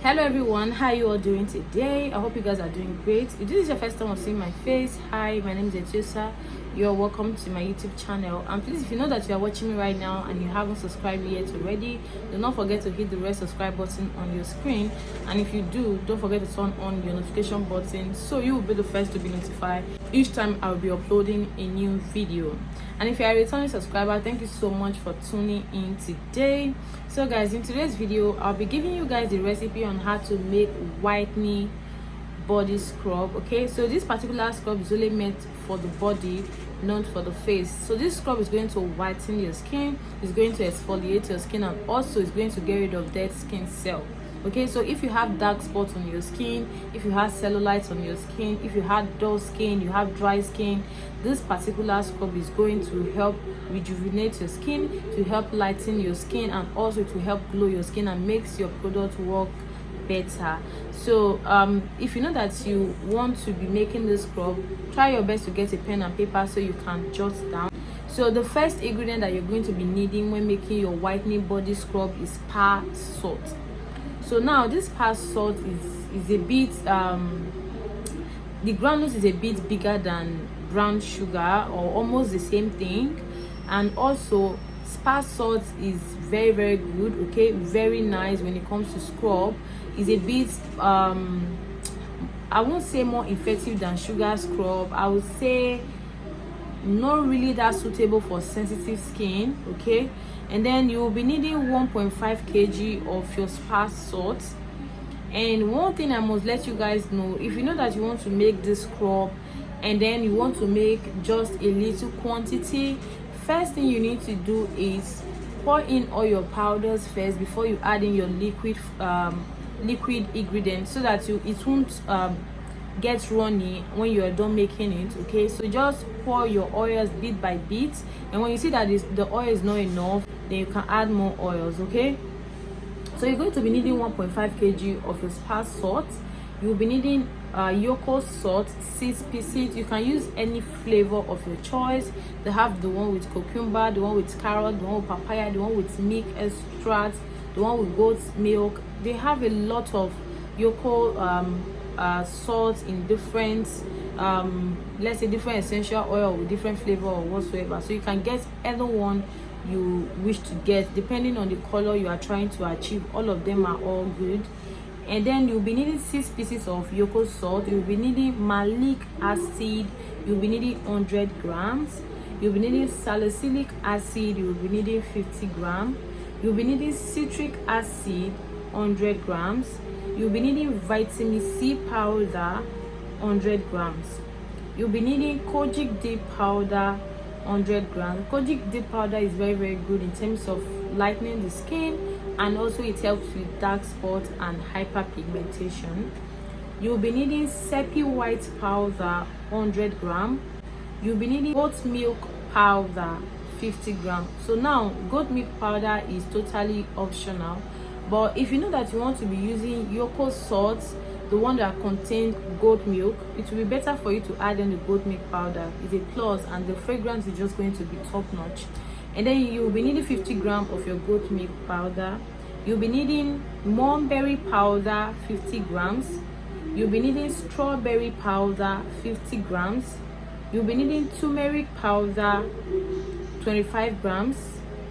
Hello everyone, how you all doing today? I hope you guys are doing great. If this is your first time of seeing my face, hi, my name is Etiosa. You're welcome to my YouTube channel, and please, if you know that you are watching me right now and you haven't subscribed yet already, do not forget to hit the red subscribe button on your screen, and if you do, don't forget to turn on your notification button so you will be the first to be notified each time I will be uploading a new video. And if you are a returning subscriber, thank you so much for tuning in today. So guys, in today's video I'll be giving you guys the recipe on how to make whitening body scrub. Okay, so this particular scrub is only meant for the body, not for the face. So this scrub is going to whiten your skin, it's going to exfoliate your skin, and also it's going to get rid of dead skin cell. Okay, so if you have dark spots on your skin, if you have cellulite on your skin, if you have dull skin, you have dry skin, this particular scrub is going to help rejuvenate your skin, to help lighten your skin, and also to help glow your skin and makes your product work better. So if you know that you want to be making this scrub, try your best to get a pen and paper so you can jot down. So the first ingredient that you're going to be needing when making your whitening body scrub is par salt. So now this par salt is a bit the granules is a bit bigger than brown sugar, or almost the same thing, and also spa salt is very good. Okay, very nice when it comes to scrub. Is a bit I won't say more effective than sugar scrub. I would say not really that suitable for sensitive skin. Okay, and then you will be needing 1.5 kg of your spa salt. And one thing I must let you guys know, if you know that you want to make this scrub and then you want to make just a little quantity, first thing you need to do is pour in all your powders first before you add in your liquid ingredients, so that it won't get runny when you are done making it. Okay, so just pour your oils bit by bit, and when you see that the oil is not enough, then you can add more oils. Okay, so you're going to be needing 1.5 kg of your spa salt. You'll be needing yoko salt, 6 pieces. You can use any flavor of your choice. They have the one with cucumber, the one with carrot, the one with papaya, the one with milk extract, the one with goat's milk. They have a lot of yoko salt in different let's say different essential oil with different flavor or whatsoever. So you can get any one you wish to get depending on the color you are trying to achieve. All of them are all good. And then you'll be needing 6 pieces of yoko salt. You'll be needing malic acid. You'll be needing 100 grams. You'll be needing salicylic acid. You'll be needing 50 grams. You'll be needing citric acid, 100 grams. You'll be needing vitamin C powder, 100 grams. You'll be needing Kojic dip powder, 100 grams. Kojic dip powder is very good in terms of lightening the skin, and also it helps with dark spots and hyperpigmentation. You'll be needing Sepi white powder, 100 grams. You'll be needing goat milk powder, 50 grams. So now goat milk powder is totally optional, but if you know that you want to be using yoko salt, the one that contains goat milk, it will be better for you to add in the goat milk powder. It's a plus, and the fragrance is just going to be top notch. And then you'll be needing 50 grams of your goat milk powder. You'll be needing mulberry powder, 50 grams. You'll be needing strawberry powder, 50 grams. You'll be needing turmeric powder, 25 grams.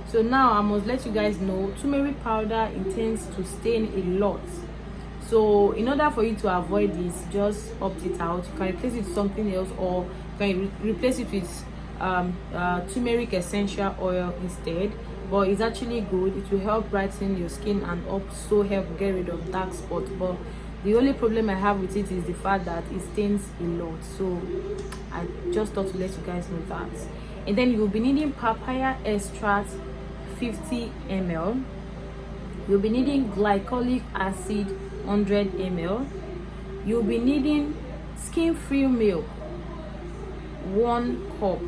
So now I must let you guys know, turmeric powder intends to stain a lot. So in order for you to avoid this, just opt it out. You can replace it with something else, or you can replace it with turmeric essential oil instead. But it's actually good. It will help brighten your skin and also help get rid of dark spots. But the only problem I have with it is the fact that it stains a lot. So I just thought to let you guys know that. And then you'll be needing papaya extract, 50 ml. You'll be needing glycolic acid, 100 ml. You'll be needing skin-free milk, 1 cup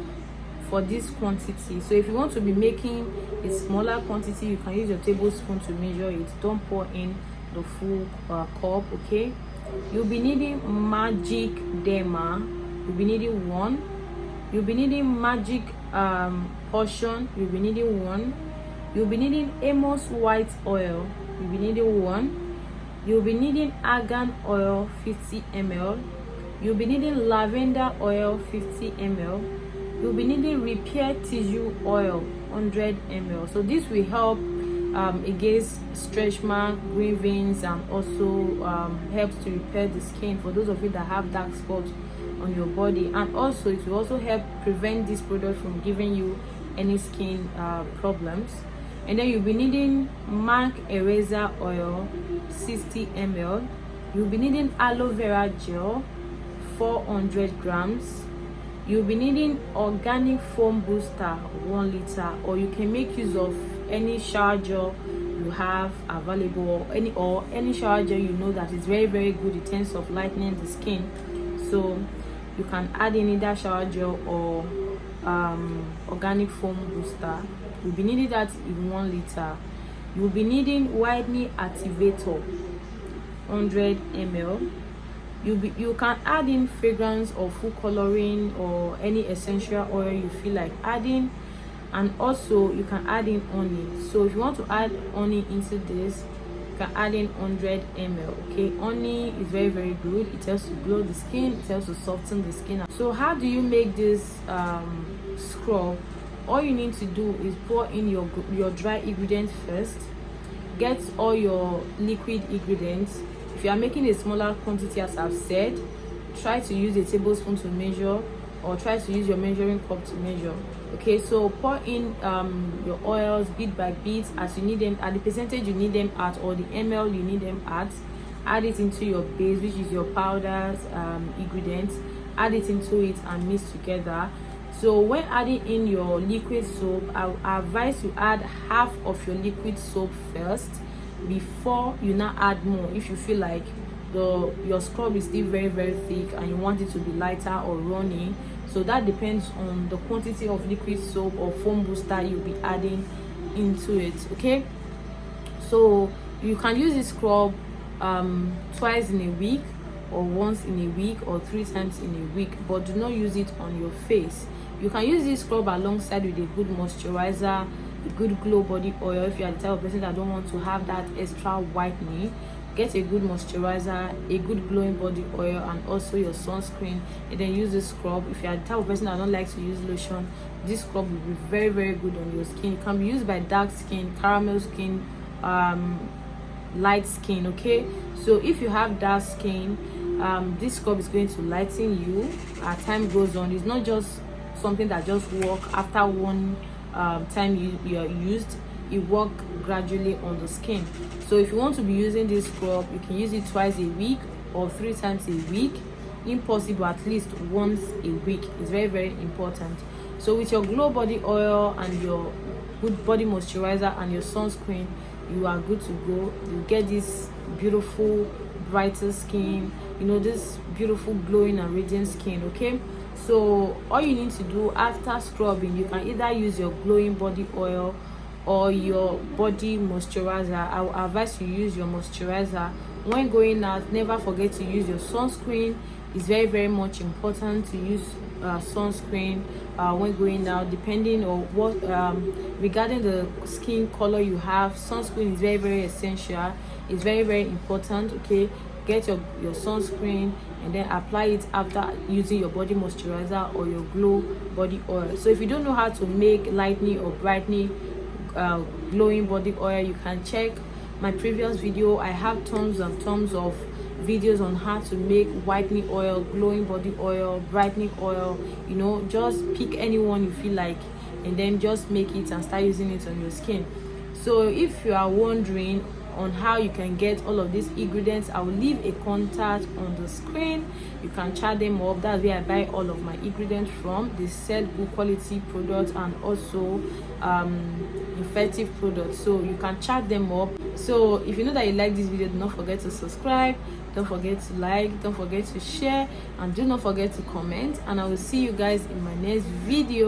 for this quantity. So if you want to be making a smaller quantity, you can use your tablespoon to measure it. Don't pour in the full cup. Okay, you'll be needing Majic derma. You'll be needing 1. You'll be needing Majic portion. You'll be needing 1. You'll be needing Amos white oil. You'll be needing 1. You'll be needing argan oil 50 ml. You'll be needing lavender oil 50 ml. You'll be needing repair tissue oil 100 ml. So this will help against stretch mark, green veins, and also helps to repair the skin for those of you that have dark spots on your body. And also it will also help prevent this product from giving you any skin problems. And then you'll be needing mark eraser oil 60 ml. You'll be needing aloe vera gel 400 grams. You'll be needing organic foam booster 1 liter, or you can make use of any shower gel you have available, or any shower gel you know that is very good in terms of lightening the skin. So you can add in either shower gel or organic foam booster. You'll be needing that in 1 liter. You'll be needing whitening activator 100 ml. You can add in fragrance or food coloring or any essential oil you feel like adding. And also you can add in honey. So if you want to add honey into this, you can add in 100 ml. Okay, honey is very good. It helps to glow the skin, it helps to soften the skin. So how do you make this scrub? All you need to do is pour in your dry ingredients first. Get all your liquid ingredients. If you are making a smaller quantity, as I've said, try to use a tablespoon to measure, or try to use your measuring cup to measure. Okay, so pour in your oils bit by bit as you need them, at the percentage you need them at, or the ml you need them at. Add it into your base, which is your powders, ingredients. Add it into it and mix together. So when adding in your liquid soap, I advise you add half of your liquid soap first before you now add more, if you feel like your scrub is still very thick and you want it to be lighter or runny. So that depends on the quantity of liquid soap or foam booster you'll be adding into it. Okay, so you can use this scrub twice in a week, or once in a week, or 3 times in a week, but do not use it on your face. You can use this scrub alongside with a good moisturizer, a good glow body oil. If you are the type of person that don't want to have that extra whitening, get a good moisturizer, a good glowing body oil, and also your sunscreen, and then use this scrub. If you are the type of person that don't like to use lotion, this scrub will be very good on your skin. It can be used by dark skin, caramel skin, light skin. Okay, so if you have dark skin, this scrub is going to lighten you as time goes on. It's not just something that just work after one time you are used. It work gradually on the skin. So if you want to be using this scrub, you can use it twice a week or 3 times a week. Impossible, at least once a week. It's very important. So with your glow body oil and your good body moisturizer and your sunscreen, you are good to go. You get this beautiful brighter skin, you know, this beautiful glowing and radiant skin. Okay, so all you need to do after scrubbing, you can either use your glowing body oil or your body moisturizer. I will advise you use your moisturizer. When going out, never forget to use your sunscreen. It's very much important to use sunscreen when going out, depending on what regarding the skin color you have. Sunscreen is very essential. It's very important. Okay, get your sunscreen and then apply it after using your body moisturizer or your glow body oil. So if you don't know how to make lightening or brightening glowing body oil, you can check my previous video. I have tons and tons of videos on how to make whitening oil, glowing body oil, brightening oil. You know, just pick any one you feel like and then just make it and start using it on your skin. So if you are wondering on how you can get all of these ingredients, I will leave a contact on the screen. You can chat them up. That's where I buy all of my ingredients from. They sell good quality products and also effective products, so you can chat them up. So if you know that you like this video, do not forget to subscribe, don't forget to like, don't forget to share, and do not forget to comment. And I will see you guys in my next video.